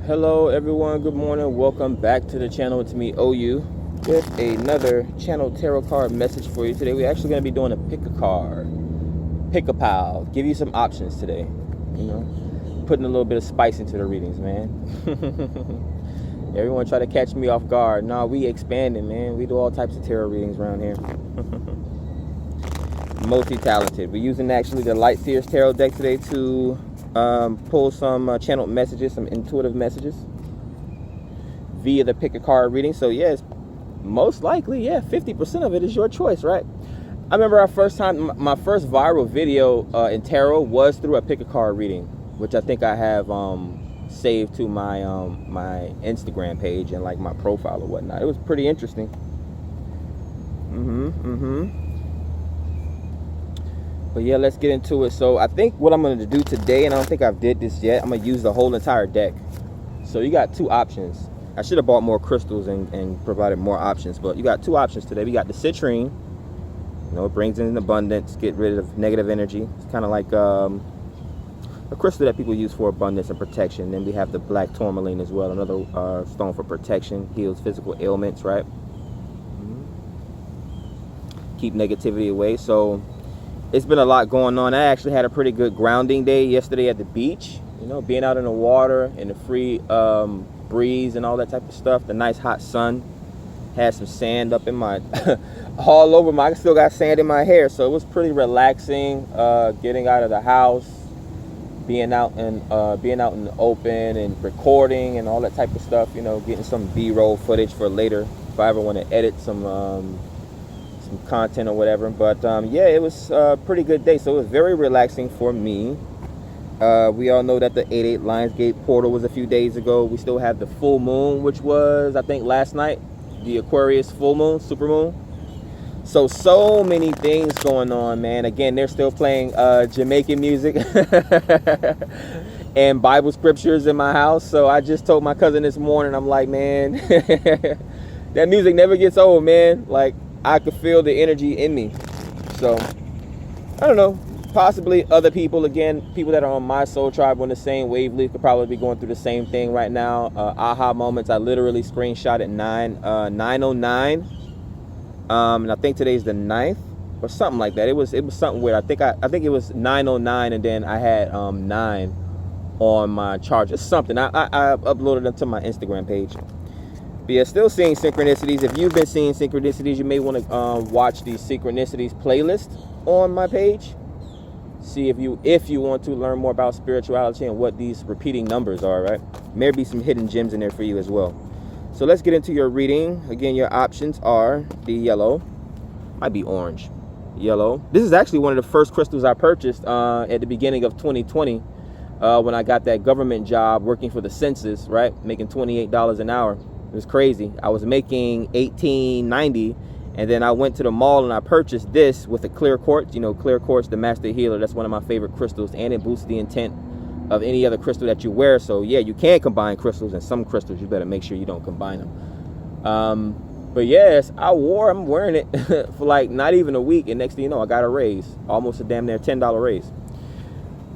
Hello everyone, good morning, welcome back to the channel. It's me, OU, with another channel tarot card message for you today. We're actually going to be doing a pick a card, pick a pile, give you some options today, you know, putting a little bit of spice into the readings, man. Everyone try to catch me off guard. Nah, we expanding, man. We do all types of tarot readings around here. Multi-talented. We're using actually the Light Seers Tarot deck today to pull some channeled messages, some intuitive messages via the pick a card reading. So yes, most likely, yeah, 50% of it is your choice, right? I remember my first viral video in tarot was through a pick a card reading, which I think I have saved to my my Instagram page and like my profile or whatnot. It was pretty interesting. But yeah, let's get into it. So I think what I'm going to do today, and I don't think I've did this yet, I'm going to use the whole entire deck. So you got two options. I should have bought more crystals and provided more options, but you got two options today. We got the Citrine. You know, it brings in abundance, get rid of negative energy. It's kind of like a crystal that people use for abundance and protection. Then we have the Blaqtonyo as well, another stone for protection, heals physical ailments, right? Keep negativity away. So it's been a lot going on. I actually had a pretty good grounding day yesterday at the beach. You know, being out in the water and the free breeze and all that type of stuff. The nice hot sun. Had some sand up in my, all over my, I still got sand in my hair. So it was pretty relaxing, getting out of the house, being out in the open and recording and all that type of stuff. You know, getting some B-roll footage for later if I ever want to edit some content or whatever. But yeah, it was a pretty good day. So it was very relaxing for me. We all know that the 8/8 Lionsgate portal was a few days ago. We still have the full moon, which was I think last night, the Aquarius full moon, super moon. So many things going on, man. Again, they're still playing Jamaican music and Bible scriptures in my house. So I just told my cousin this morning, I'm like, man, that music never gets old, man. Like, I could feel the energy in me. So I don't know, possibly other people, again, people that are on my soul tribe on the same wavelength could probably be going through the same thing right now. Aha moments. I literally screenshot at 9:09, and I think today's the 9th or something like that. It was something weird. I think it was 9:09, and then I had 9 on my charger. Something I uploaded it to my Instagram page. But yeah, still seeing synchronicities. If you've been seeing synchronicities, you may want to watch the synchronicities playlist on my page. See if you want to learn more about spirituality and what these repeating numbers are, right? Maybe some hidden gems in there for you as well. So let's get into your reading. Again, your options are the yellow, might be orange, yellow. This is actually one of the first crystals I purchased at the beginning of 2020 when I got that government job working for the census, right? Making $28 an hour. It was crazy. I was making $18.90, and then I went to the mall and I purchased this with a clear quartz. You know, clear quartz, the master healer. That's one of my favorite crystals, and it boosts the intent of any other crystal that you wear. So yeah, you can combine crystals, and some crystals you better make sure you don't combine them. But yes, I'm wearing it for like not even a week, and next thing you know, I got a raise, almost a damn near $10 raise.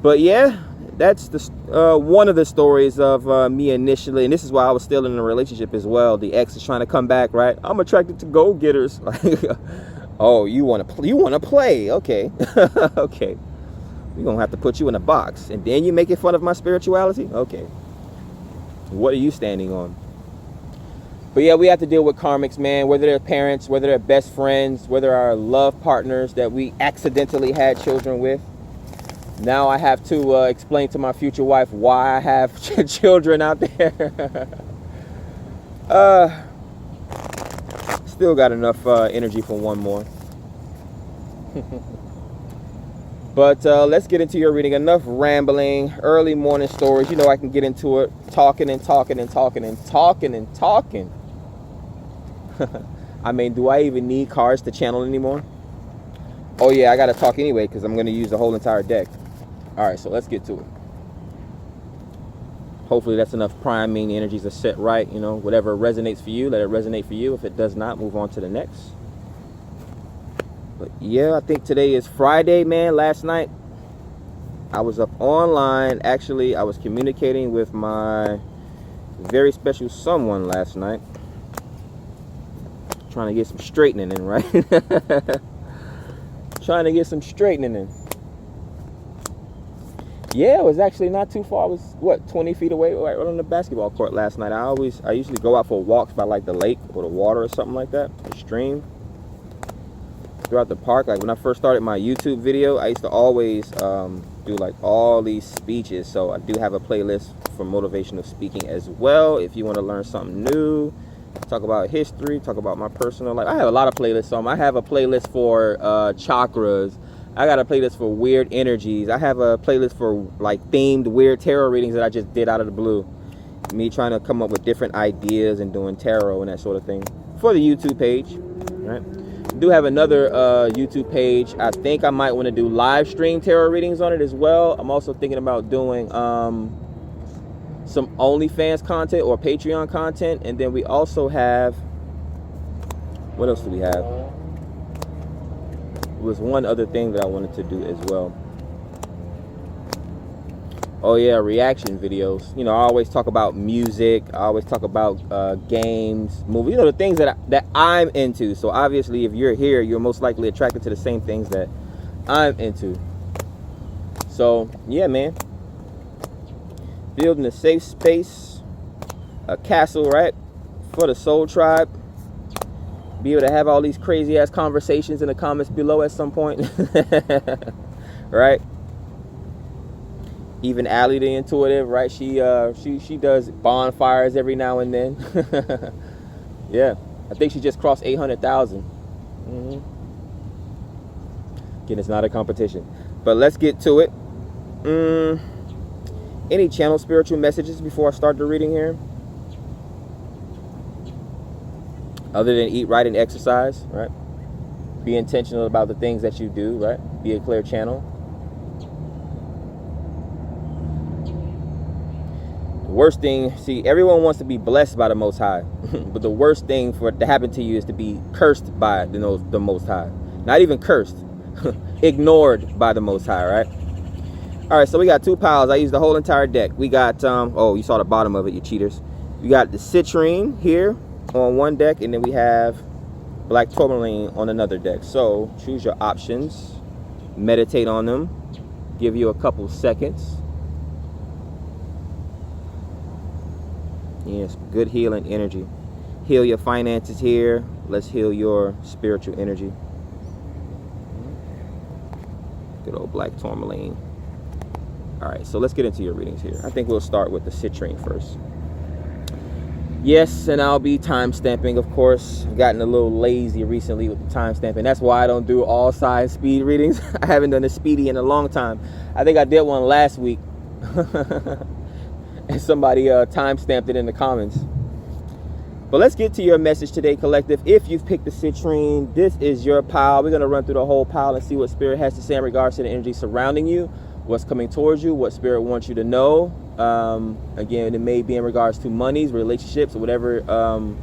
But yeah, that's the one of the stories of me initially, and this is why I was still in a relationship as well. The ex is trying to come back, right? I'm attracted to go-getters. Like, oh, you want to play? Okay, okay. We're gonna have to put you in a box, and then you making fun of my spirituality? Okay. What are you standing on? But yeah, we have to deal with karmics, man. Whether they're parents, whether they're best friends, whether our love partners that we accidentally had children with. Now I have to explain to my future wife why I have children out there. Still got enough energy for one more. But let's get into your reading. Enough rambling, early morning stories. You know I can get into it, talking and talking and talking and talking and talking. I mean, do I even need cards to channel anymore? Oh yeah, I gotta talk anyway because I'm gonna use the whole entire deck. All right, so let's get to it. Hopefully that's enough priming. The energies are set right. You know, whatever resonates for you, let it resonate for you. If it does not, move on to the next. But yeah, I think today is Friday, man. Last night I was up online. Actually, I was communicating with my very special someone last night. Trying to get some straightening in, right? Trying to get some straightening in. Yeah, it was actually not too far. It was, what, 20 feet away, right on the basketball court last night. I usually go out for walks by like the lake or the water or something like that, the stream. Throughout the park. Like when I first started my YouTube video, I used to always do like all these speeches. So I do have a playlist for motivational speaking as well. If you want to learn something new, talk about history, talk about my personal life. I have a lot of playlists on. I have a playlist for chakras. I got a playlist for weird energies. I have a playlist for like themed weird tarot readings that I just did out of the blue. Me trying to come up with different ideas and doing tarot and that sort of thing for the YouTube page, right? I do have another YouTube page. I think I might want to do live stream tarot readings on it as well. I'm also thinking about doing some OnlyFans content or Patreon content. And then we also have, what else do we have? There was one other thing that I wanted to do as well. Oh yeah, reaction videos. You know, I always talk about music. I always talk about games, movies. You know, the things that I'm into. So obviously, if you're here, you're most likely attracted to the same things that I'm into. So yeah, man. Building a safe space, a castle, right, for the soul tribe. Be able to have all these crazy ass conversations in the comments below at some point, right? Even Allie the intuitive, right? She does bonfires every now and then. Yeah, I think she just crossed 800,000. Again, it's not a competition, but let's get to it. Any channel spiritual messages before I start the reading here? Other than eat right and exercise, right? Be intentional about the things that you do, right? Be a clear channel. The worst thing, see, everyone wants to be blessed by the Most High, but the worst thing for it to happen to you is to be cursed by the Most High. Not even cursed, ignored by the Most High, right? All right, so we got two piles. I used the whole entire deck. We got, oh, you saw the bottom of it, you cheaters. We got the Citrine here on one deck, and then we have Blaqtonyo on another deck. So choose your options, meditate on them, give you a couple seconds. Yes, good healing energy. Heal your finances here. Let's heal your spiritual energy. Good old Blaqtonyo. All right, so let's get into your readings here. I think we'll start with the Citrine first. Yes, and I'll be time stamping, of course. I've gotten a little lazy recently with the time stamping. That's why I don't do all size speed readings. I haven't done a speedy in a long time. I think I did one last week. And somebody time stamped it in the comments. But let's get to your message today, collective. If you've picked the Citrine, this is your pile. We're going to run through the whole pile and see what Spirit has to say in regards to the energy surrounding you, what's coming towards you, what Spirit wants you to know. Again, it may be in regards to monies, relationships, or whatever. I'm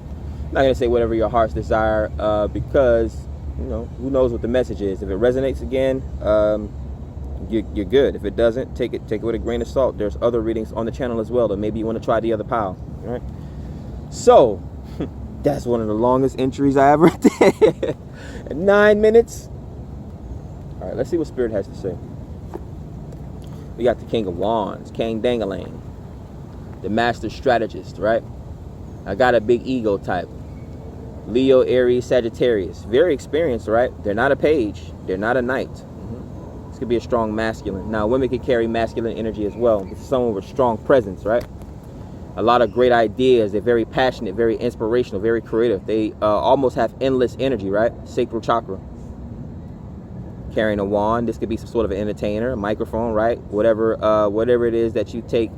not going to say whatever your heart's desire, because, you know, who knows what the message is. If it resonates again, you're good. If it doesn't, take it with a grain of salt. There's other readings on the channel as well, that maybe you want to try the other pile. All right. So that's one of the longest entries I ever did. 9 minutes. All right, let's see what Spirit has to say. We got the King of Wands, Kang Dangalang, the Master Strategist, right? I got a big ego type. Leo, Aries, Sagittarius. Very experienced, right? They're not a page. They're not a knight. This could be a strong masculine. Now, women can carry masculine energy as well. This is someone with strong presence, right? A lot of great ideas. They're very passionate, very inspirational, very creative. They almost have endless energy, right? Sacral chakra. Carrying a wand. This could be some sort of an entertainer, a microphone, right? Whatever it is that you take,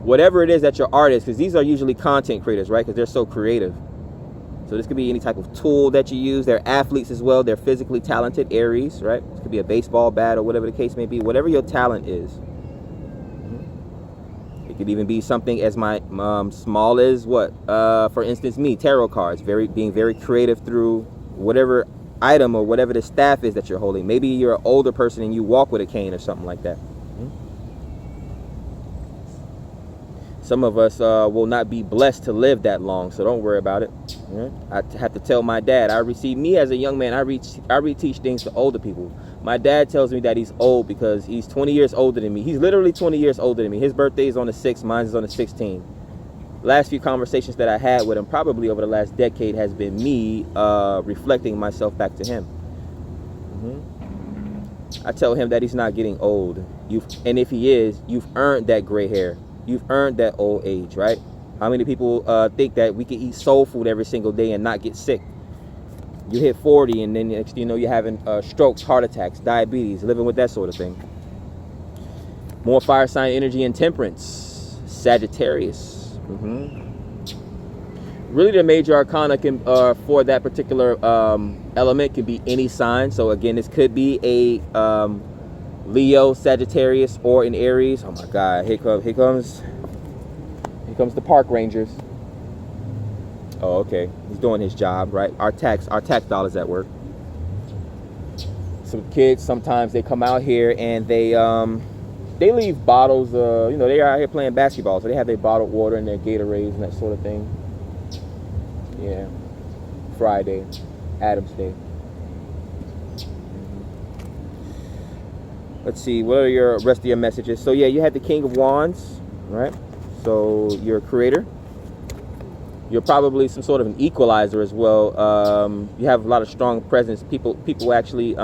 whatever it is that your art is, because these are usually content creators, right? Because they're so creative. So this could be any type of tool that you use. They're athletes as well. They're physically talented. Aries, right? This could be a baseball bat or whatever the case may be. Whatever your talent is. It could even be something as small as what? For instance, me, tarot cards. Being very creative through whatever item or whatever the staff is that you're holding. Maybe you're an older person and you walk with a cane or something like that. Some of us will not be blessed to live that long, so don't worry about it. I have to tell my dad. Me as a young man, I reteach things to older people. My dad tells me that he's old because he's 20 years older than me. He's literally 20 years older than me. His birthday is on the 6th, mine is on the 16th. Last few conversations that I had with him, probably over the last decade, has been me reflecting myself back to him. I tell him that he's not getting old. And if he is, you've earned that gray hair. You've earned that old age, right? How many people think that we can eat soul food every single day and not get sick? You hit 40 and then next thing you know, you're having strokes, heart attacks, diabetes, living with that sort of thing. More fire sign energy and temperance. Sagittarius. Really the major arcana can for that particular element can be any sign. So again, this could be a Leo, Sagittarius, or an Aries. Oh my God, here comes the park rangers. Oh, okay, he's doing his job, right? Our tax dollars at work. Some kids, sometimes they come out here and they leave bottles. You know, they're out here playing basketball, so they have their bottled water and their Gatorades and that sort of thing. Yeah, Friday, Adam's Day. Let's see, what are your rest of your messages? So yeah, you had the King of Wands, right? So you're a creator. You're probably some sort of an equalizer as well. You have a lot of strong presence. People actually,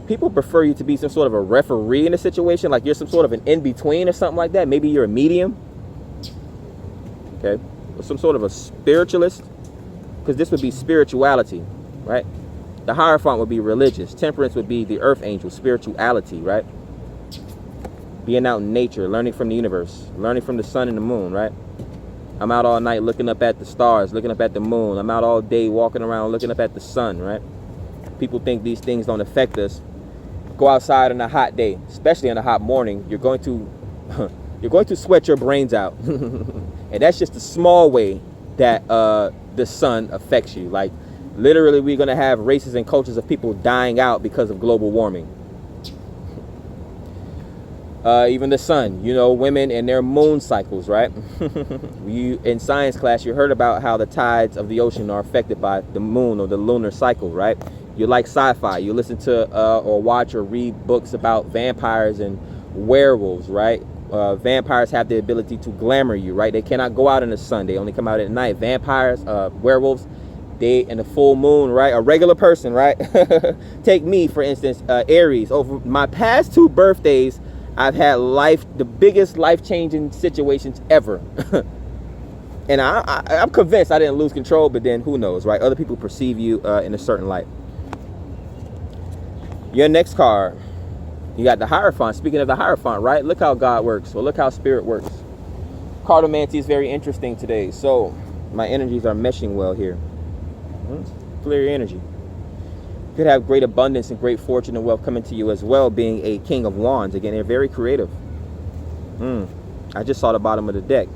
people prefer you to be some sort of a referee in a situation, like you're some sort of an in-between or something like that. Maybe you're a medium, okay? Or some sort of a spiritualist, because this would be spirituality, right? The Hierophant would be religious. Temperance would be the earth angel, spirituality, right? Being out in nature, learning from the universe, learning from the sun and the moon, right? I'm out all night looking up at the stars, looking up at the moon. I'm out all day walking around looking up at the sun, right? People think these things don't affect us. Go outside on a hot day, especially on a hot morning, you're going to sweat your brains out. And that's just a small way that the sun affects you. Like literally, we're going to have races and cultures of people dying out because of global warming. Even the sun, you know, women and their moon cycles, right? In science class, you heard about how the tides of the ocean are affected by the moon or the lunar cycle, right? You like sci-fi, you listen to or watch or read books about vampires and werewolves, right? Vampires have the ability to glamour you, right? They cannot go out in the sun, they only come out at night. Vampires, werewolves, they in the full moon, right? A regular person, right? Take me, for instance, Aries. Over my past 2 birthdays, I've had the biggest life-changing situations ever. And I'm convinced I didn't lose control, but then who knows, right? Other people perceive you in a certain light. Your next card, you got the Hierophant. Speaking of the Hierophant, right? Look how God works, or look how Spirit works. Cardomancy is very interesting today. So my energies are meshing well here. Clear your energy. You could have great abundance and great fortune and wealth coming to you as well, being a King of Wands. Again, they're very creative. I just saw the bottom of the deck.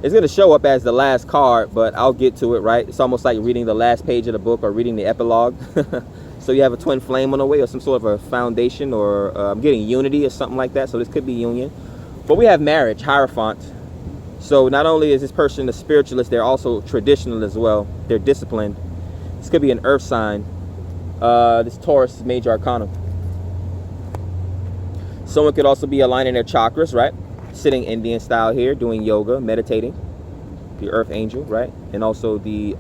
It's going to show up as the last card, but I'll get to it, right? It's almost like reading the last page of the book or reading the epilogue. So you have a twin flame on the way, or some sort of a foundation, or I'm getting unity or something like that. So this could be union. But we have marriage, Hierophant. So not only is this person a spiritualist, they're also traditional as well. They're disciplined. This could be an earth sign. This Taurus is major arcana. Someone could also be aligning their chakras, right? Sitting Indian style here, doing yoga, meditating. The earth angel, right? And also the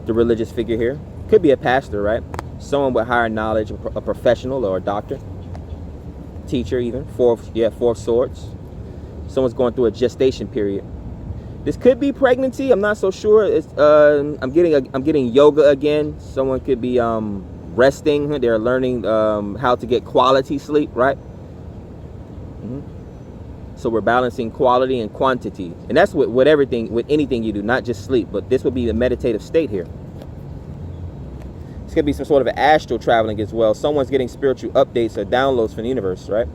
religious figure here. Could be a pastor, right? Someone with higher knowledge, a professional or a doctor. Teacher even. Four of Swords. Someone's going through a gestation period. This could be pregnancy. I'm not so sure. It's I'm getting yoga again. Someone could be resting. They're learning how to get quality sleep, right? So we're balancing quality and quantity, and that's with anything you do, not just sleep. But this would be the meditative state here. This could be some sort of astral traveling as well. Someone's getting spiritual updates or downloads from the universe, right?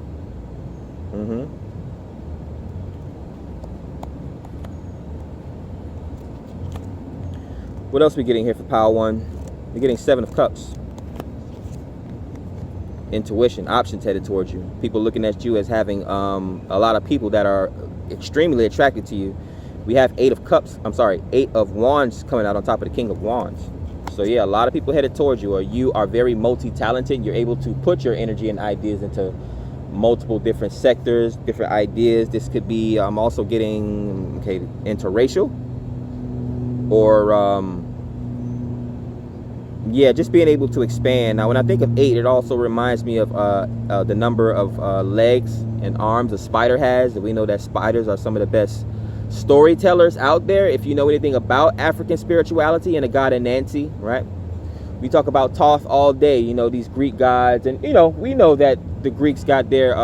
What else are we getting here for Pile 1? We're getting 7 of Cups. intuition, options headed towards you. People looking at you as having a lot of people that are extremely attracted to you. We have 8 of Wands coming out on top of the King of Wands. So yeah, a lot of people headed towards you, or you are very multi-talented. You're able to put your energy and ideas into multiple different sectors, different ideas. This could be also getting interracial, or yeah, just being able to expand. Now when I think of 8, it also reminds me of the number of legs and arms a spider has. We know that spiders are some of the best storytellers out there. If you know anything about African spirituality and the god Anansi, right? We talk about Thoth all day, you know, these Greek gods, and you know, we know that the Greeks got their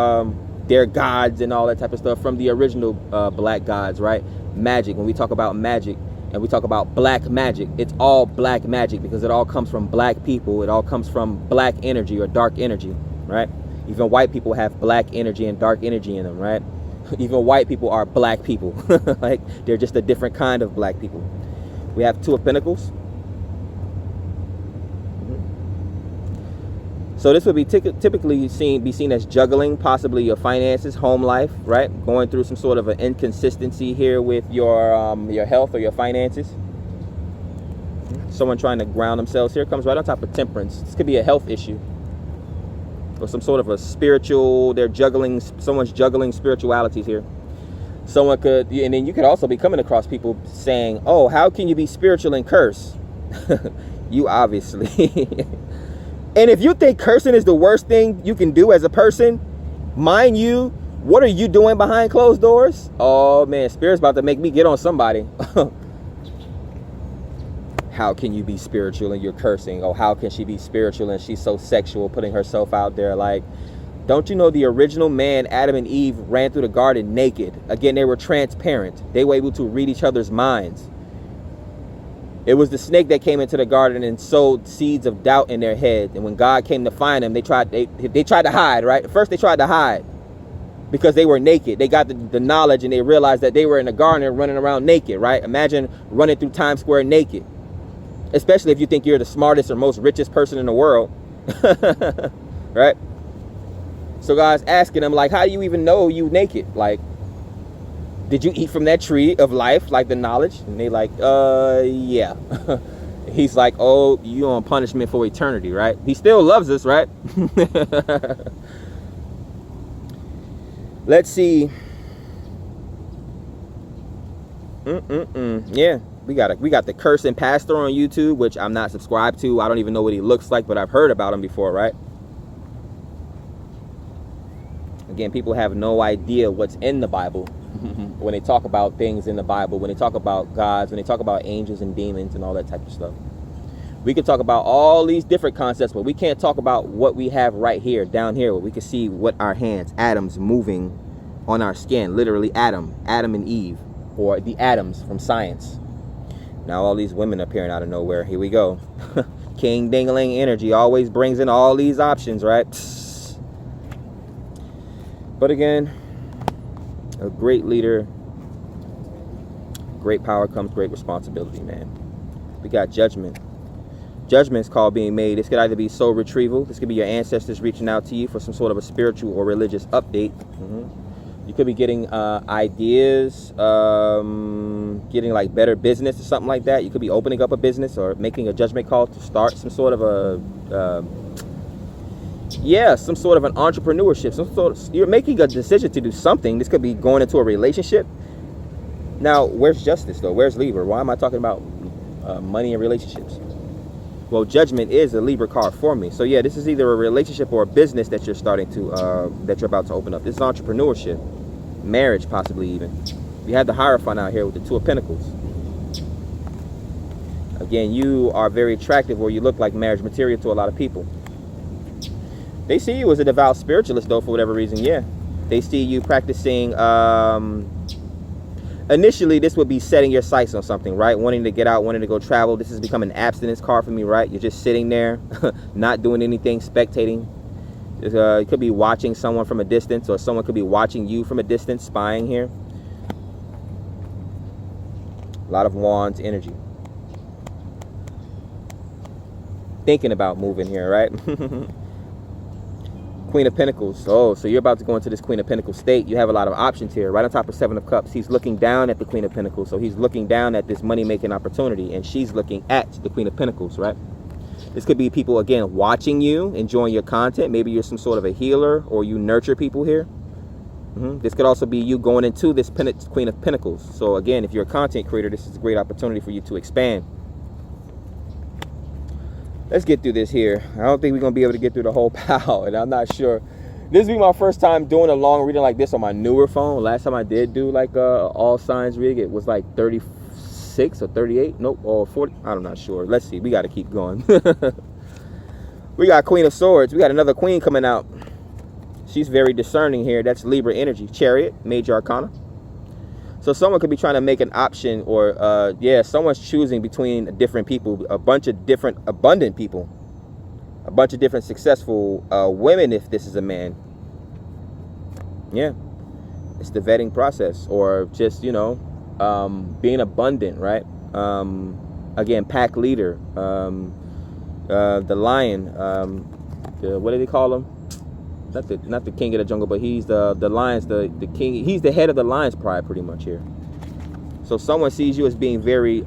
gods and all that type of stuff from the original black gods, right? Magic. When we talk about magic and we talk about black magic, it's all black magic because it all comes from black people. It all comes from black energy or dark energy, right? Even white people have black energy and dark energy in them, right? Even white people are black people. Like, they're just a different kind of black people. We have 2 of Pentacles. So this would be typically be seen as juggling, possibly your finances, home life, right? Going through some sort of an inconsistency here with your health or your finances. Someone trying to ground themselves. Here comes right on top of Temperance. This could be a health issue, or some sort of a spiritual, someone's juggling spiritualities here. Someone could, and then you could also be coming across people saying, oh, how can you be spiritual and curse? You obviously. And if you think cursing is the worst thing you can do as a person, mind you, what are you doing behind closed doors? Oh man, Spirit's about to make me get on somebody. How can you be spiritual and you're cursing? Oh, how can she be spiritual and she's so sexual, putting herself out there? Like, don't you know the original man, Adam and Eve, ran through the garden naked? Again, they were transparent. They were able to read each other's minds. It was the snake that came into the garden and sowed seeds of doubt in their head. And when God came to find them, they tried to hide, right? First, they tried to hide because they were naked. They got the knowledge and they realized that they were in the garden and running around naked, right? Imagine running through Times Square naked. Especially if you think you're the smartest or most richest person in the world. Right? So God's asking them, like, how do you even know you naked? Like, did you eat from that tree of life, like the knowledge? And they like, yeah. He's like, oh, you on punishment for eternity, right? He still loves us, right? Let's see. Yeah, we got the cursing pastor on YouTube, which I'm not subscribed to. I don't even know what he looks like, but I've heard about him before, right? Again, people have no idea what's in the Bible. When they talk about things in the Bible, when they talk about gods, when they talk about angels and demons and all that type of stuff. We can talk about all these different concepts, but we can't talk about what we have right here, down here, where we can see what our hands, atoms moving on our skin, literally Adam and Eve, or the atoms from science. Now all these women appearing out of nowhere. Here we go. King Dingling energy always brings in all these options, right? But again, a great leader, great power comes great responsibility, man. We got judgment. Judgment's called being made. This could either be soul retrieval. This could be your ancestors reaching out to you for some sort of a spiritual or religious update. You could be getting ideas, getting like better business or something like that. You could be opening up a business or making a judgment call to start some sort of a some sort of an entrepreneurship. You're making a decision to do something. This could be going into a relationship. Now, where's justice though? Where's Libra? Why am I talking about money and relationships? Well, judgment is a Libra card for me. So yeah, this is either a relationship or a business that you're starting to that you're about to open up. This is entrepreneurship, marriage, possibly even. You have the Hierophant out here with the 2 of Pentacles. Again, you are very attractive, or you look like marriage material to a lot of people. They see you as a devout spiritualist, though, for whatever reason. Yeah, they see you practicing. Initially, this would be setting your sights on something, right? Wanting to get out, wanting to go travel. This has become an abstinence card for me, right? You're just sitting there, not doing anything, spectating. You could be watching someone from a distance, or someone could be watching you from a distance, spying here. A lot of Wands energy. Thinking about moving here, right? Queen of Pentacles. Oh, so you're about to go into this Queen of Pentacles state. You have a lot of options here. Right on top of Seven of Cups, he's looking down at the Queen of Pentacles. So he's looking down at this money-making opportunity, and she's looking at the Queen of Pentacles, right? This could be people, again, watching you, enjoying your content. Maybe you're some sort of a healer, or you nurture people here. This could also be you going into this Queen of Pentacles. So again, if you're a content creator, this is a great opportunity for you to expand. Let's get through this here. I don't think we're going to be able to get through the whole pile, and I'm not sure. This will be my first time doing a long reading like this on my newer phone. Last time I did do like all signs reading, it was like 36 or 38. Nope, or 40. I'm not sure. Let's see. We got to keep going. We got Queen of Swords. We got another queen coming out. She's very discerning here. That's Libra energy. Chariot, Major Arcana. So someone could be trying to make an option, or yeah, someone's choosing between different people, a bunch of different abundant people, a bunch of different successful women, if this is a man. Yeah, it's the vetting process, or just, you know, being abundant, right? Again, pack leader, the lion, what do they call him? Not the king of the jungle, but he's the lions, the king. He's the head of the lion's pride, pretty much here. So someone sees you as being very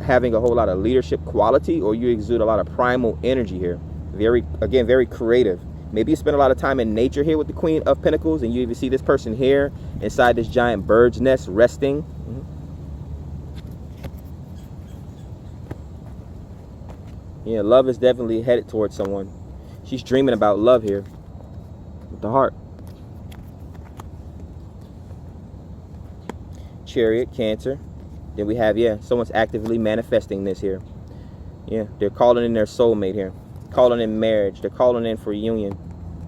having a whole lot of leadership quality, or you exude a lot of primal energy here. Very creative. Maybe you spend a lot of time in nature here with the Queen of Pentacles, and you even see this person here inside this giant bird's nest resting. Yeah, love is definitely headed towards someone. She's dreaming about love here. With the heart. Chariot, Cancer. Then we have, yeah, someone's actively manifesting this here. Yeah, they're calling in their soulmate here. Calling in marriage. They're calling in for union.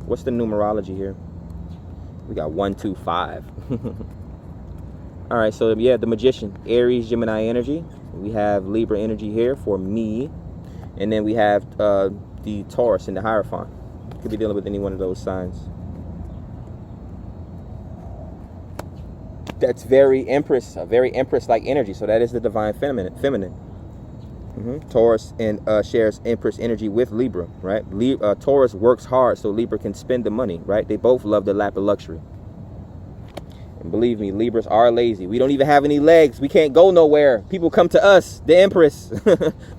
What's the numerology here? We got 1, 2, 5. All right, so yeah, the Magician. Aries, Gemini energy. We have Libra energy here for me. And then we have the Taurus and the Hierophant. Could be dealing with any one of those signs. That's very Empress, a very Empress-like energy. So that is the divine feminine. Taurus and shares Empress energy with Libra, right? Taurus works hard so Libra can spend the money, right? They both love the lap of luxury. And believe me, Libras are lazy. We don't even have any legs. We can't go nowhere. People come to us, the Empress.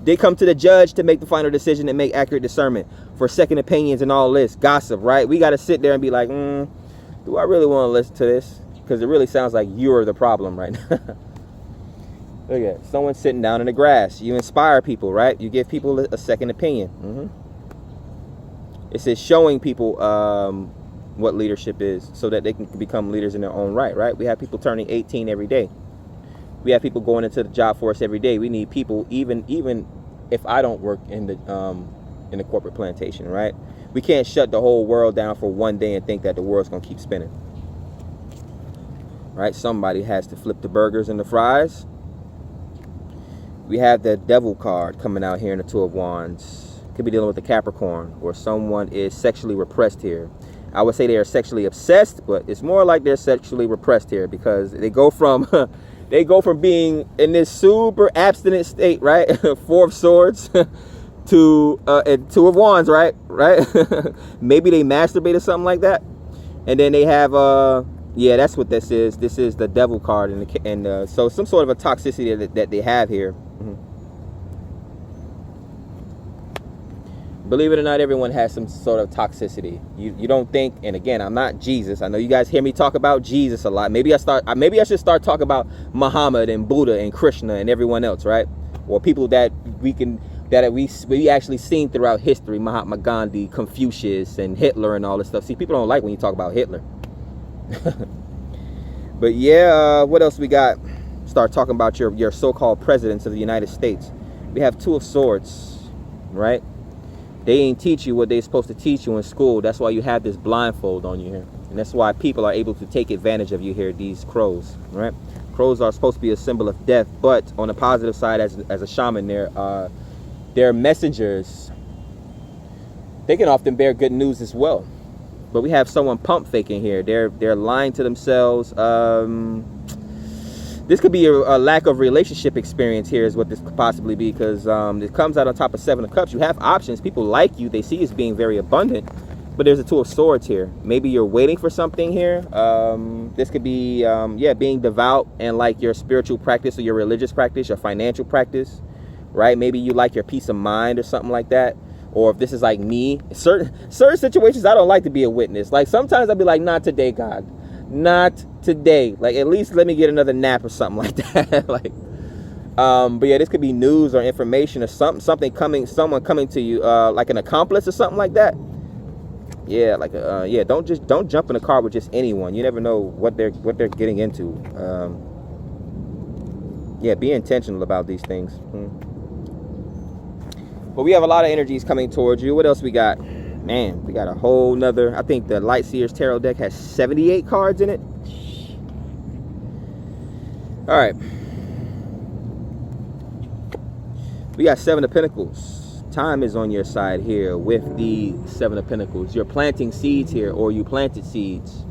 They come to the judge to make the final decision and make accurate discernment for second opinions and all this gossip, right? We got to sit there and be like, do I really want to listen to this? Because it really sounds like you're the problem right now. Look at it. Someone sitting down in the grass. You inspire people, right? You give people a second opinion. It says showing people what leadership is, so that they can become leaders in their own right? We have people turning 18 every day. We have people going into the job force every day. We need people, even if I don't work in the corporate plantation, right? We can't shut the whole world down for one day and think that the world's gonna keep spinning, right? Somebody has to flip the burgers and the fries. We have the Devil card coming out here in the Two of Wands. Could be dealing with the Capricorn, or someone is sexually repressed here. I would say they are sexually obsessed, but it's more like they're sexually repressed here, because they go from being in this super abstinent state, right? Four of Swords to Two of Wands, right? Maybe they masturbate or something like that, and then they have yeah, that's what this is. This is the Devil card, and so some sort of a toxicity that they have here. Believe it or not, everyone has some sort of toxicity. You don't think, and again, I'm not Jesus. I know you guys hear me talk about Jesus a lot. Maybe I should start talking about Muhammad and Buddha and Krishna and everyone else, right? Or people that we actually seen throughout history, Mahatma Gandhi, Confucius, and Hitler and all this stuff. See, people don't like when you talk about Hitler. But yeah, what else we got? Start talking about your so-called presidents of the United States. We have Two of Swords, right? They ain't teach you what they're supposed to teach you in school. That's why you have this blindfold on you here. And that's why people are able to take advantage of you here, these crows, right? Crows are supposed to be a symbol of death, but on the positive side, as a shaman, they're messengers. They can often bear good news as well. But we have someone pump faking here. They're lying to themselves. This could be a lack of relationship experience here, is what this could possibly be, because it comes out on top of Seven of Cups. You have options. People like you. They see you as being very abundant. But there's a Two of Swords here. Maybe you're waiting for something here. This could be, yeah, being devout and like your spiritual practice or your religious practice, your financial practice, right? Maybe you like your peace of mind or something like that. Or if this is like me, certain situations, I don't like to be a witness. Like sometimes I'll be like, not today, God. Not today. Like at least let me get another nap or something like that. Like, but yeah, this could be news or information or someone coming to you, like an accomplice or something like that. Yeah, like yeah, don't jump in a car with just anyone. You never know what they're getting into. Yeah, be intentional about these things. But we have a lot of energies coming towards you. What else we got? Man, we got a whole nother, I think the Light Seers Tarot deck has 78 cards in it. All right. We got Seven of Pentacles. Time is on your side here with the Seven of Pentacles. You're planting seeds here, or you planted seeds.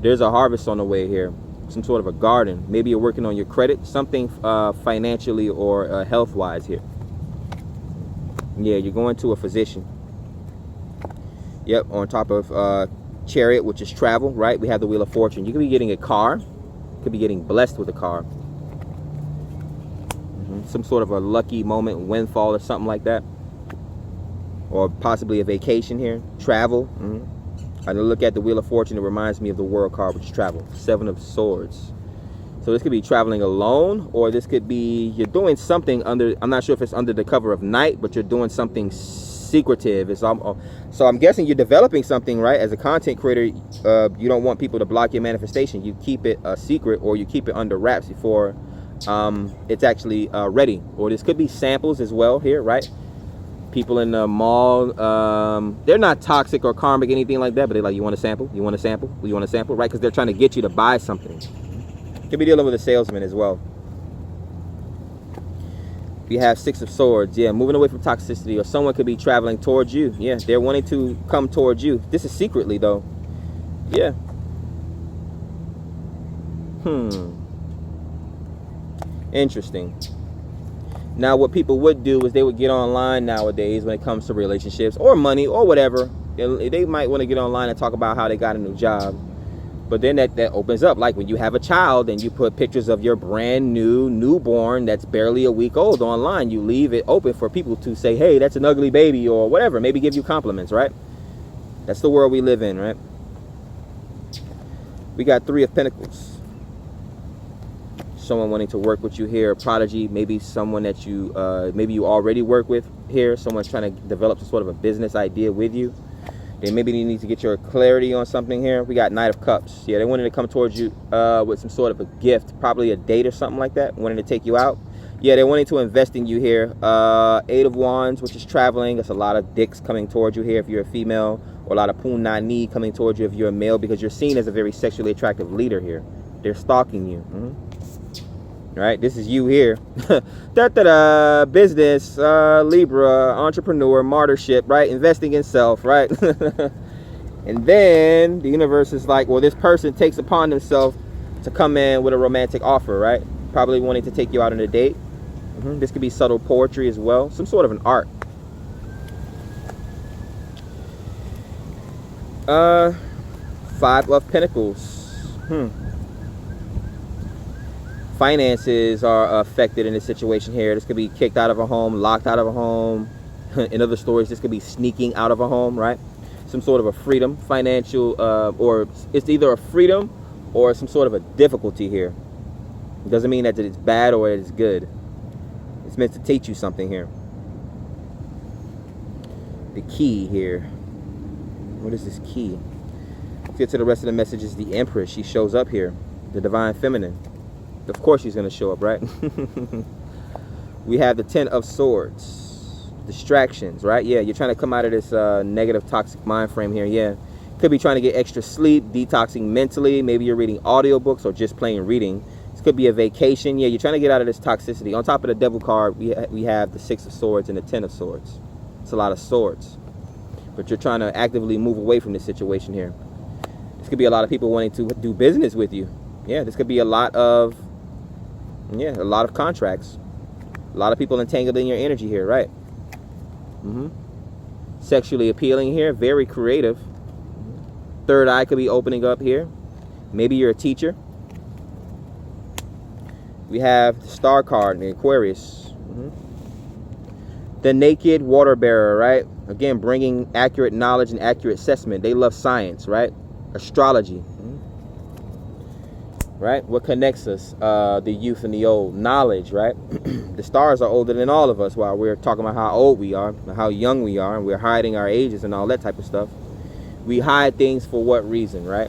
There's a harvest on the way here. Some sort of a garden. Maybe you're working on your credit. Something financially or health-wise here. Yeah, you're going to a physician. Yep, on top of Chariot, which is travel, right? We have the Wheel of Fortune. You could be getting a car. You could be getting blessed with a car. Some sort of a lucky moment, windfall or something like that. Or possibly a vacation here. Travel. I look at the Wheel of Fortune. It reminds me of the World card, which is travel. Seven of Swords. So this could be traveling alone, or this could be you're doing something under, I'm not sure if it's under the cover of night, but you're doing something secretive. It's so I'm guessing you're developing something, right? As a content creator, you don't want people to block your manifestation. You keep it a secret, or you keep it under wraps before it's actually ready. Or this could be samples as well here, right? People in the mall, they're not toxic or karmic, anything like that, but they're like, you want a sample? You want a sample? You want a sample, right? Because they're trying to get you to buy something. Could be dealing with a salesman as well. You have Six of Swords. Yeah, moving away from toxicity, or someone could be traveling towards you. Yeah, they're wanting to come towards you. This is secretly though. Yeah. Interesting. Now what people would do is they would get online nowadays when it comes to relationships or money or whatever. They might want to get online and talk about how they got a new job. But then that opens up, like when you have a child and you put pictures of your brand new newborn that's barely a week old online, you leave it open for people to say, hey, that's an ugly baby or whatever, maybe give you compliments, right? That's the world we live in, right? We got Three of Pentacles. Someone wanting to work with you here, prodigy, maybe someone that you, maybe you already work with here, someone's trying to develop some sort of a business idea with you. Then maybe you need to get your clarity on something here. We got Knight of Cups. Yeah, they wanted to come towards you with some sort of a gift, probably a date or something like that, wanting to take you out. Yeah, they're wanting to invest in you here. Eight of Wands, which is traveling. That's a lot of dicks coming towards you here if you're a female, or a lot of Punani coming towards you if you're a male, because you're seen as a very sexually attractive leader here. They're stalking you. Right, this is you here. Business, Libra, entrepreneur, martyrship, right? Investing in self, right? And then the universe is like, well, this person takes upon themselves to come in with a romantic offer, right? Probably wanting to take you out on a date. This could be subtle poetry as well, some sort of an art. Five of Pentacles. Finances are affected in this situation here. This could be kicked out of a home, locked out of a home. In other stories, this could be sneaking out of a home, right? Some sort of a freedom, financial, or it's either a freedom or some sort of a difficulty here. It doesn't mean that it's bad or it's good. It's meant to teach you something here. The key here. What is this key? Let's get to the rest of the messages. The Empress, she shows up here. The Divine Feminine. Of course she's going to show up, right? We have the Ten of Swords. Distractions, right? Yeah, you're trying to come out of this negative, toxic mind frame here. Yeah. Could be trying to get extra sleep, detoxing mentally. Maybe you're reading audiobooks or just plain reading. This could be a vacation. Yeah, you're trying to get out of this toxicity. On top of the Devil card, we have the Six of Swords and the Ten of Swords. It's a lot of swords. But you're trying to actively move away from this situation here. This could be a lot of people wanting to do business with you. Yeah, this could be a lot of contracts. A lot of people entangled in your energy here, right? Sexually appealing here, very creative. Third eye could be opening up here. Maybe you're a teacher. We have the Star card, the Aquarius. The Naked Water Bearer, right? Again, bringing accurate knowledge and accurate assessment. They love science, right? Astrology. Right? What connects us? The youth and the old. Knowledge, right? The stars are older than all of us while we're talking about how old we are, how young we are, and we're hiding our ages and all that type of stuff. We hide things for what reason, right?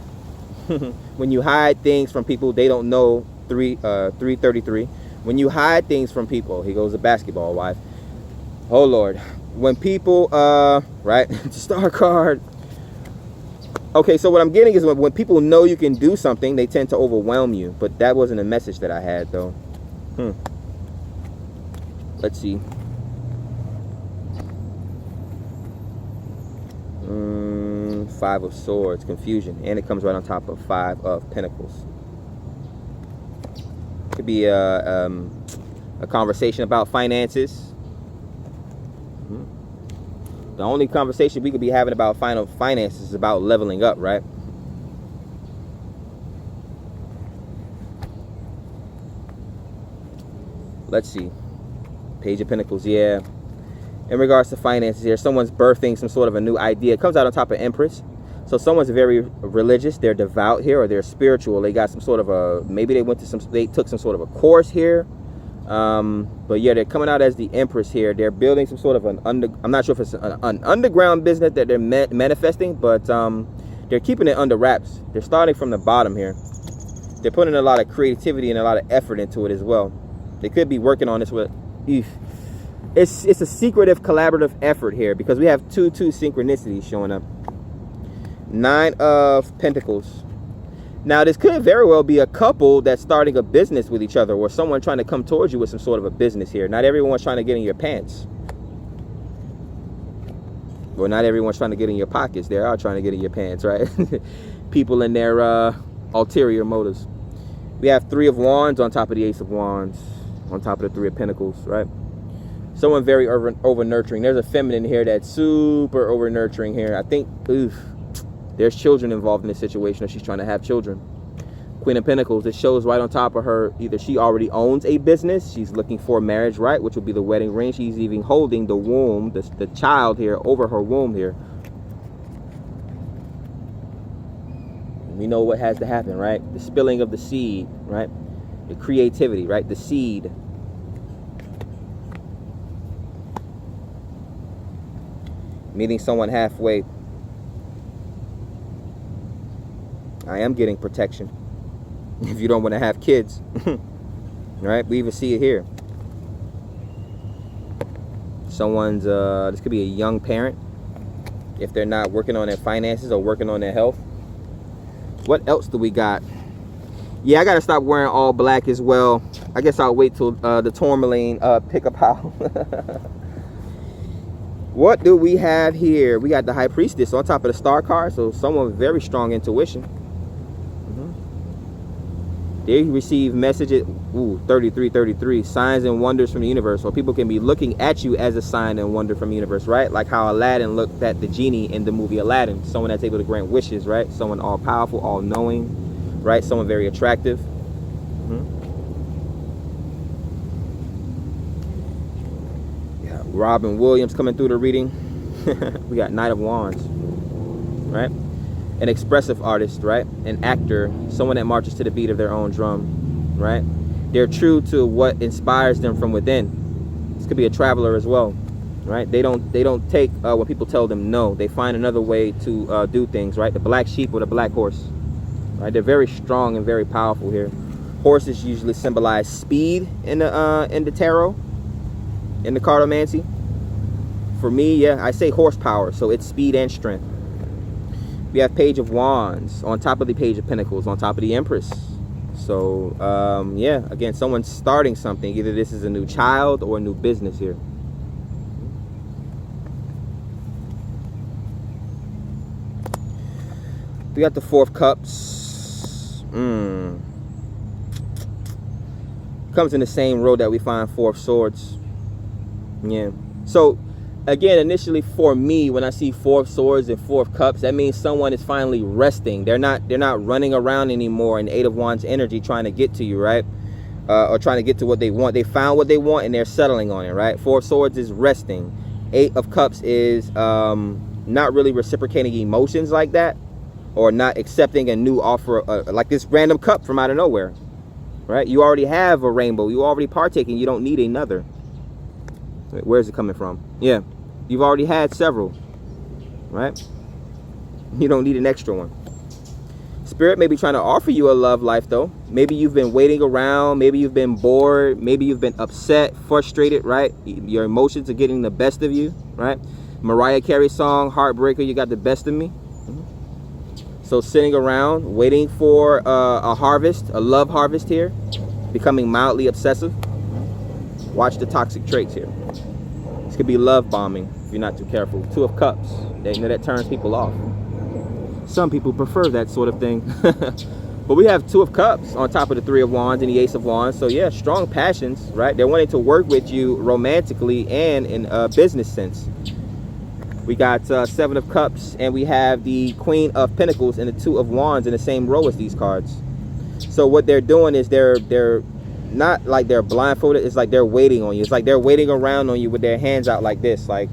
When you hide things from people, they don't know 333. When you hide things from people, here goes the basketball wife. Oh Lord. When people, right? Star card. Okay, so what I'm getting is when people know you can do something, they tend to overwhelm you. But that wasn't a message that I had, though. Let's see. Five of Swords, confusion. And it comes right on top of Five of Pentacles. Could be a conversation about finances. The only conversation we could be having about finances is about leveling up, right? Let's see. Page of Pentacles, yeah. In regards to finances here, someone's birthing some sort of a new idea. It comes out on top of Empress. So someone's very religious. They're devout here, or they're spiritual. They got some sort of a, maybe they took some sort of a course here. But yeah, they're coming out as the Empress here. They're building some sort of I'm not sure if it's an underground business that they're manifesting, but they're keeping it under wraps. They're starting from the bottom here. They're putting a lot of creativity and a lot of effort into it as well. They could be working on this with, it's a secretive collaborative effort here, because we have two synchronicities showing up. Nine of Pentacles. Now, this could very well be a couple that's starting a business with each other, or someone trying to come towards you with some sort of a business here. Not everyone's trying to get in your pants. Or not everyone's trying to get in your pockets. They are trying to get in your pants, right? People in their ulterior motives. We have Three of Wands on top of the Ace of Wands, on top of the Three of Pentacles, right? Someone very over nurturing. There's a feminine here that's super over nurturing here. I think, there's children involved in this situation, or she's trying to have children. Queen of Pentacles, it shows right on top of her, either she already owns a business, she's looking for marriage, right, which will be the wedding ring. She's even holding the womb, the child here, over her womb here. We know what has to happen, right? The spilling of the seed, right? The creativity, right? The seed. Meeting someone halfway. I am getting protection if you don't want to have kids. Right? We even see it here. Someone's this could be a young parent if they're not working on their finances or working on their health. What else do we got? Yeah, I gotta stop wearing all black as well. I guess I'll wait till the tourmaline pickup house. What do we have here? We got the High Priestess on top of the Star card, so someone with very strong intuition. They receive messages, 3333, signs and wonders from the universe. Or people can be looking at you as a sign and wonder from the universe, right? Like how Aladdin looked at the genie in the movie Aladdin. Someone that's able to grant wishes, right? Someone all powerful, all knowing, right? Someone very attractive. Yeah, Robin Williams coming through the reading. We got Knight of Wands, right? An expressive artist, right? An actor, someone that marches to the beat of their own drum, right? They're true to what inspires them from within. This could be a traveler as well, right? They don't take when people tell them no. They find another way to do things, right? The black sheep or the black horse, right? They're very strong and very powerful here. Horses usually symbolize speed in the tarot, in the cartomancy. For me, yeah, I say horsepower, so it's speed and strength. We have Page of Wands on top of the Page of Pentacles, on top of the Empress. So, yeah, again, someone's starting something. Either this is a new child or a new business here. We got the Four of Cups. Comes in the same row that we find Four of Swords. Yeah. So, again, initially for me, when I see 4 of Swords and 4 of Cups, that means someone is finally resting. They're not running around anymore in 8 of Wands energy trying to get to you, right? Or trying to get to what they want. They found what they want and they're settling on it, right? 4 of Swords is resting. 8 of Cups is not really reciprocating emotions like that, or not accepting a new offer, like this random cup from out of nowhere, right? You already have a rainbow. You already partaking. You don't need another. Wait, where's it coming from? Yeah, you've already had several, right? You don't need an extra one. Spirit may be trying to offer you a love life, though. Maybe you've been waiting around. Maybe you've been bored. Maybe you've been upset, frustrated, right? Your emotions are getting the best of you, right? Mariah Carey song, Heartbreaker, you got the best of me. So sitting around, waiting for a harvest, a love harvest here. Becoming mildly obsessive. Watch the toxic traits here. This could be love bombing if you're not too careful. 2 of Cups, you know, that turns people off. Some people prefer that sort of thing. But we have 2 of Cups on top of the 3 of Wands and the Ace of Wands. So yeah, strong passions, right? They're wanting to work with you romantically and in a business sense. We got 7 of Cups, and we have the Queen of Pentacles and the 2 of Wands in the same row as these cards. So what they're doing is they're not like they're blindfolded. It's like they're waiting on you. It's like they're waiting around on you with their hands out like this, like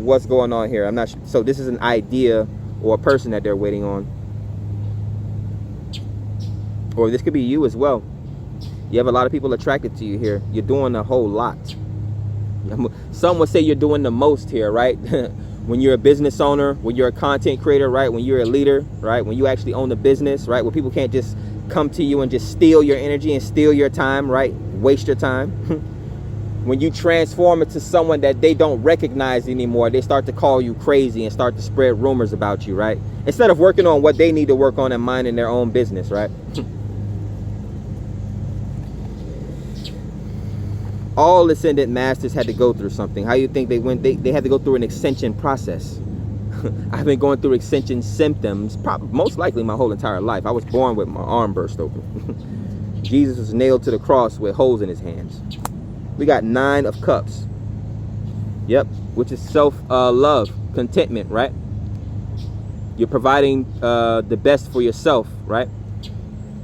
what's going on here? I'm not sure. So this is an idea or a person that they're waiting on, or this could be you as well. You have a lot of people attracted to you here. You're doing a whole lot. Some would say you're doing the most here, right? When you're a business owner, when you're a content creator, right? When you're a leader, right? When you actually own the business, right? Where people can't just come to you and just steal your energy and steal your time, right? Waste your time. When you transform into someone that they don't recognize anymore, they start to call you crazy and start to spread rumors about you, right? Instead of working on what they need to work on and minding their own business, right? All ascendant masters had to go through something. How you think they went? They had to go through an ascension process. I've been going through ascension symptoms most likely my whole entire life. I was born with my arm burst open. Jesus was nailed to the cross with holes in his hands. We got 9 of Cups. Yep, which is self-love, contentment, right? You're providing the best for yourself, right?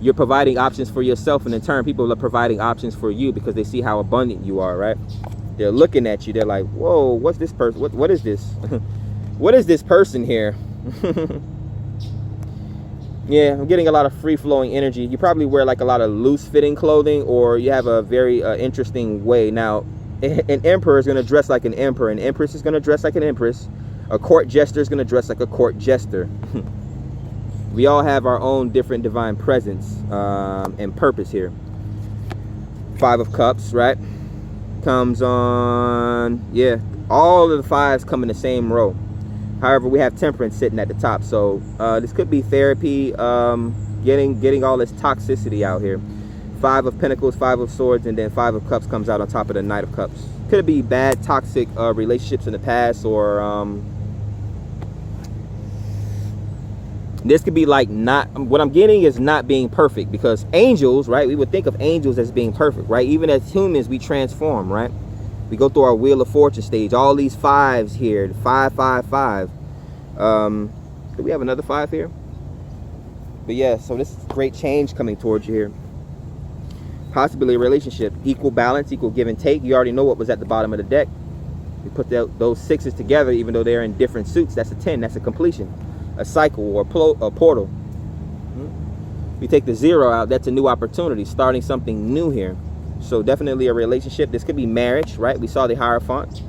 You're providing options for yourself, and in turn, people are providing options for you because they see how abundant you are, right? They're looking at you. They're like, whoa, what's this person? What is this? What is this person here? Yeah, I'm getting a lot of free-flowing energy. You probably wear like a lot of loose-fitting clothing, or you have a very interesting way. Now, an emperor is going to dress like an emperor. An empress is going to dress like an empress. A court jester is going to dress like a court jester. We all have our own different divine presence and purpose here. 5 of Cups, right? Comes on, yeah. All of the 5s come in the same row. However, we have Temperance sitting at the top. So this could be therapy, getting all this toxicity out here. 5 of Pentacles, 5 of Swords, and then 5 of Cups comes out on top of the Knight of Cups. Could be bad, toxic relationships in the past, or this could be like not, what I'm getting is not being perfect, because angels, right? We would think of angels as being perfect, right? Even as humans, we transform, right? We go through our Wheel of Fortune stage. All these 5s here, 5, 5, 5. Do we have another 5 here? But yeah, so this is great change coming towards you here. Possibly a relationship, equal balance, equal give and take. You already know what was at the bottom of the deck. We put those 6s together, even though they're in different suits. That's a 10. That's a completion. A cycle or a portal. You take the 0 out, that's a new opportunity, starting something new here. So definitely a relationship. This could be marriage, right? We saw the Hierophant.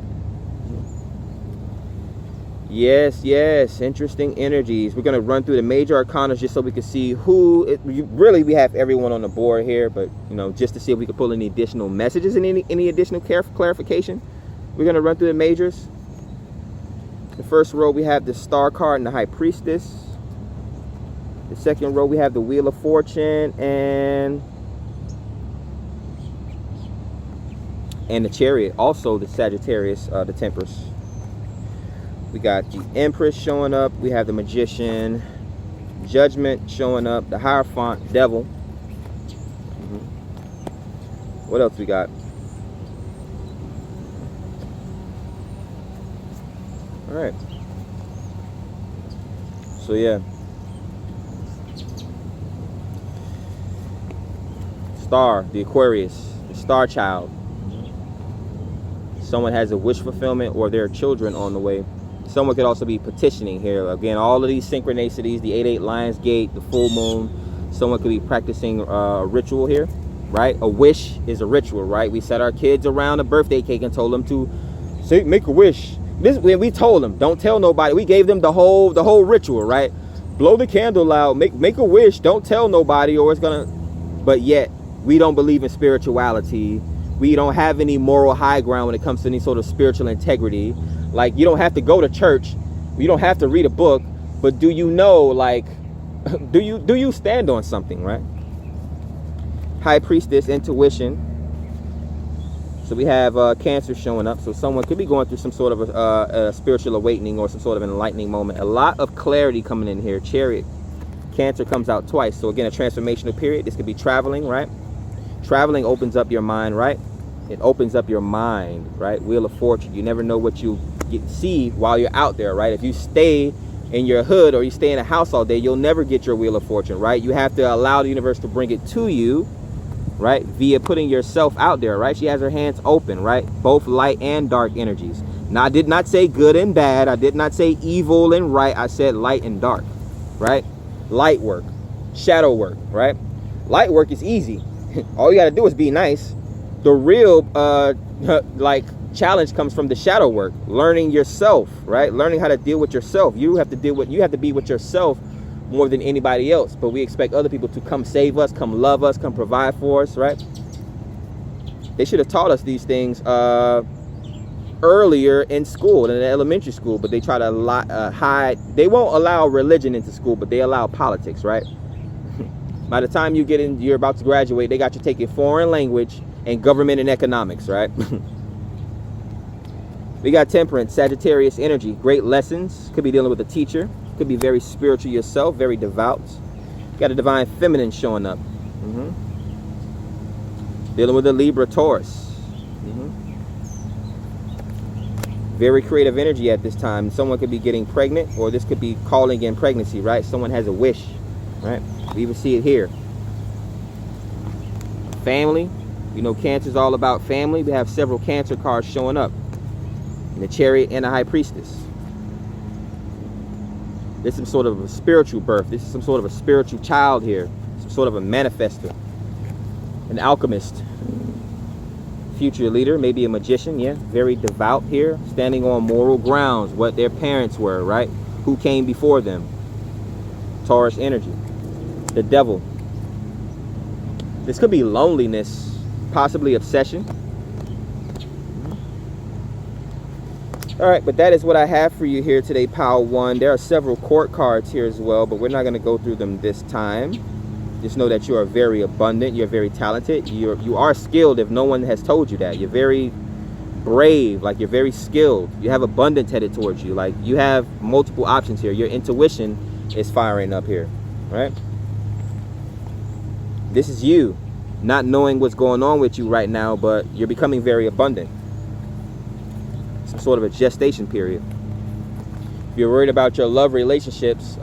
Yes, yes, interesting energies. We're going to run through the major arcana just so we can see who really, we have everyone on the board here, but you know, just to see if we can pull any additional messages and any additional clarification. We're going to run through the majors. The first row, we have the Star card and the High Priestess. The second row, we have the Wheel of Fortune and the Chariot. Also the Sagittarius, the Temperance. We got the Empress showing up. We have the Magician, Judgment showing up, the Hierophant, Devil. What else we got? All right. So yeah. Star, the Aquarius, the star child. Someone has a wish fulfillment or their children on the way. Someone could also be petitioning here. Again, all of these synchronicities, the 8-8 Lion's Gate, the full moon. Someone could be practicing a ritual here, right? A wish is a ritual, right? We set our kids around a birthday cake and told them to say, make a wish. This when we told them, don't tell nobody. We gave them the whole ritual, right? Blow the candle out, make a wish, don't tell nobody or it's gonna. But yet we don't believe in spirituality. We don't have any moral high ground when it comes to any sort of spiritual integrity. Like, you don't have to go to church, you don't have to read a book, but do you know, like, do you stand on something, right? High Priestess, intuition. So we have Cancer showing up. So someone could be going through some sort of a spiritual awakening or some sort of an enlightening moment. A lot of clarity coming in here. Chariot. Cancer comes out twice. So again, a transformational period. This could be traveling, right? Traveling opens up your mind, right? It opens up your mind, right? Wheel of Fortune. You never know what you see while you're out there, right? If you stay in your hood or you stay in a house all day, you'll never get your Wheel of Fortune, right? You have to allow the universe to bring it to you, right? Via putting yourself out there, right? She has her hands open, right? Both light and dark energies. Now, I did not say good and bad. I did not say evil and right. I said light and dark, right? Light work, shadow work, right? Light work is easy. All you got to do is be nice. The real like challenge comes from the shadow work, learning yourself, right? Learning how to deal with yourself. You have to be with yourself more than anybody else. But we expect other people to come save us, come love us, come provide for us, right? They should have taught us these things earlier in school, in elementary school, but they try to hide. They won't allow religion into school, but they allow politics, right? By the time you get in, you're about to graduate, they got you taking foreign language and government and economics, right? We got Temperance, Sagittarius energy, great lessons. Could be dealing with a teacher. Could be very spiritual yourself, very devout. Got a divine feminine showing up. Dealing with a Libra, Taurus. Very creative energy at this time. Someone could be getting pregnant, or this could be calling in pregnancy, right? Someone has a wish, right? We even see it here. Family. You know, Cancer is all about family. We have several Cancer cards showing up. And the Chariot and the High Priestess. This is some sort of a spiritual birth. This is some sort of a spiritual child here. Some sort of a manifestor. An alchemist. Future leader, maybe a magician, yeah. Very devout here. Standing on moral grounds. What their parents were, right? Who came before them. Taurus energy. The Devil. This could be loneliness. Possibly obsession. All right, but that is what I have for you here today, Pile 1. There are several court cards here as well, but we're not going to go through them this time. Just know that you are very abundant. You're very talented. You are skilled if no one has told you that. You're very brave. Like, you're very skilled. You have abundance headed towards you. Like, you have multiple options here. Your intuition is firing up here, right? This is you. Not knowing what's going on with you right now, but you're becoming very abundant. Some sort of a gestation period. If you're worried about your love relationships,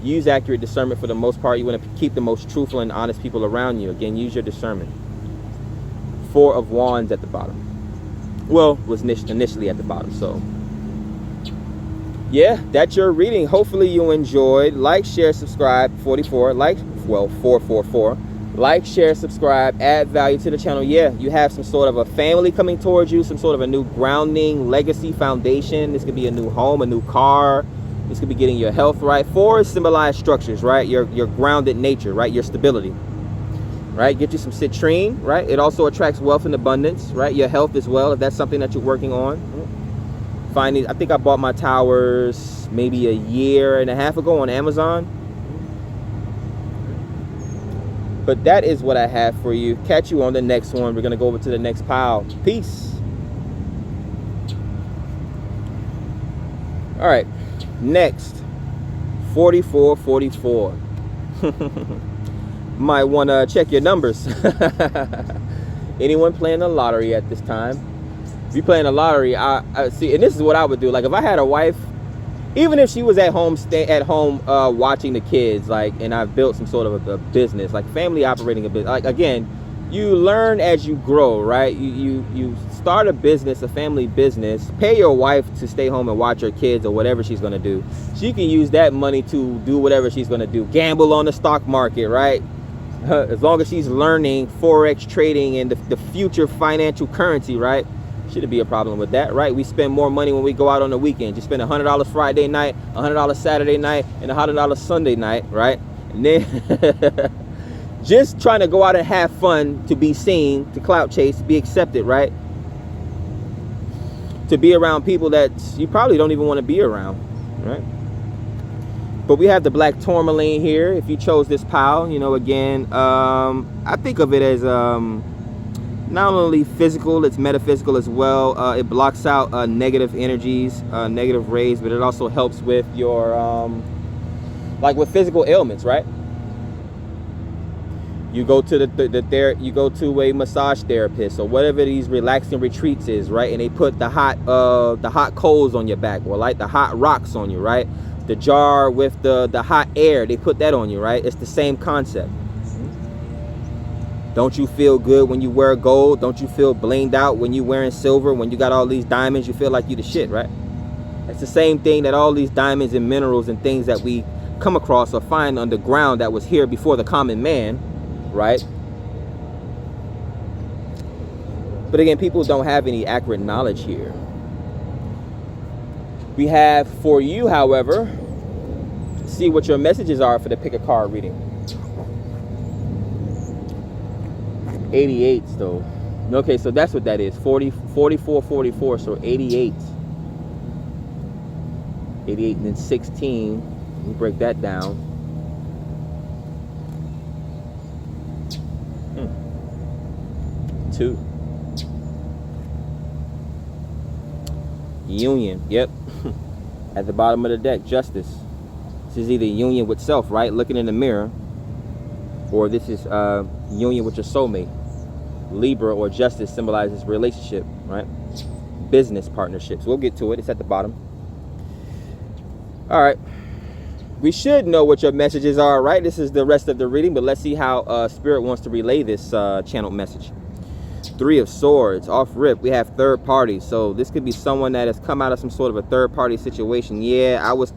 use accurate discernment for the most part. You want to keep the most truthful and honest people around you. Again, use your discernment. 4 of Wands at the bottom. Well, was initially at the bottom, so. Yeah, that's your reading. Hopefully you enjoyed. Like, share, subscribe. 44. Like, well, 444. Like, share, subscribe, add value to the channel. Yeah, you have some sort of a family coming towards you, some sort of a new grounding, legacy, foundation. This could be a new home, a new car. This could be getting your health right. 4 symbolize structures, right? Your grounded nature, right? Your stability, right? Get you some citrine, right? It also attracts wealth and abundance, right? Your health as well, if that's something that you're working on. Finally, I think I bought my towers maybe a year and a half ago on Amazon. But that is what I have for you. Catch you on the next one. We're going to go over to the next pile. Peace. All right. Next. 4444. Might want to check your numbers. Anyone playing the lottery at this time? If you're playing the lottery, I see, and this is what I would do. Like if I had a wife, even if she was at home, watching the kids, like, and I've built some sort of a business, like family operating a business. Like again, you learn as you grow, right? You start a business, a family business. Pay your wife to stay home and watch her kids or whatever she's gonna do. She can use that money to do whatever she's gonna do. Gamble on the stock market, right? As long as she's learning forex trading and the future financial currency, right? Shouldn't be a problem with that, right? We spend more money when we go out on the weekend. You spend $100 Friday night, $100 Saturday night, and $100 Sunday night, right? And then just trying to go out and have fun, to be seen, to clout chase, to be accepted, right? To be around people that you probably don't even want to be around, right? But we have the black tourmaline here. If you chose this pile, you know, again, I think of it as not only physical, it's metaphysical as well. It blocks out negative energies, negative rays, but it also helps with your, like with physical ailments, right? You go to you go to a massage therapist or whatever these relaxing retreats is, right? And they put the hot coals on your back, or like the hot rocks on you, right? The jar with the hot air, they put that on you, right? It's the same concept. Don't you feel good when you wear gold? Don't you feel blinged out when you wearing silver? When you got all these diamonds, you feel like you the shit, right? It's the same thing that all these diamonds and minerals and things that we come across or find underground that was here before the common man, right? But again, people don't have any accurate knowledge here. We have for you, however, see what your messages are for the pick a card reading. 88 though. Okay, so that's what that is. 44, 44, so 88. 88 and then 16. We break that down. 2. Union, yep. At the bottom of the deck, justice. This is either union with self, right? Looking in the mirror. Or this is union with your soulmate. Libra or justice symbolizes relationship, right? Business partnerships. We'll get to it. It's at the bottom. All right. We should know what your messages are, right? This is the rest of the reading, but let's see how Spirit wants to relay this channeled message. 3 of Swords, off rip. We have third party. So this could be someone that has come out of some sort of a third party situation. Yeah, I was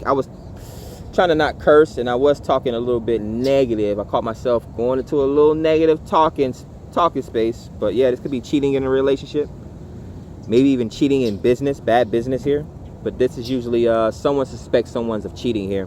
trying to not curse, and I was talking a little bit negative. I caught myself going into a little negative talking space. But yeah, this could be cheating in a relationship, maybe even cheating in business, bad business here. But this is usually someone suspects someone's of cheating here.